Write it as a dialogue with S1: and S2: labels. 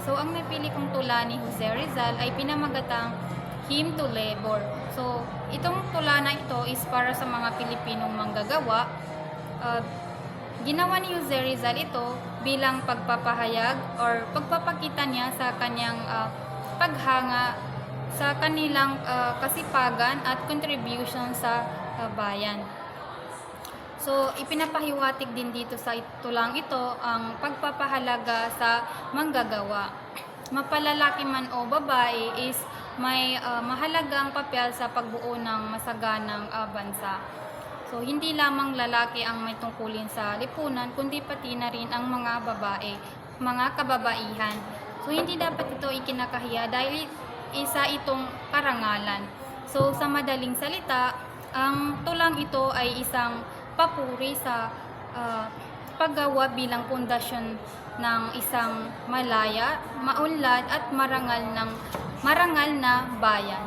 S1: So, ang napili kong tula ni Jose Rizal ay pinamagatang Hymn to Labor. So, itong tula na ito is para sa mga Pilipinong manggagawa. Ginawa ni Jose Rizal ito bilang pagpapahayag or pagpapakita niya sa kanyang paghanga sa kanilang kasipagan at contribution sa bayan. So, ipinapahiwatig din dito sa tulang ito ang pagpapahalaga sa manggagawa. Mapalalaki man o babae is may mahalagang papel sa pagbuo ng masaganang bansa. So, hindi lamang lalaki ang may tungkulin sa lipunan, kundi pati na rin ang mga babae, mga kababaihan. So, hindi dapat ito ikinakahiya dahil isa itong karangalan. So, sa madaling salita, ang tulang ito ay isang papuri sa paggawa bilang pundasyon ng isang malaya, maunlad at marangal na bayan.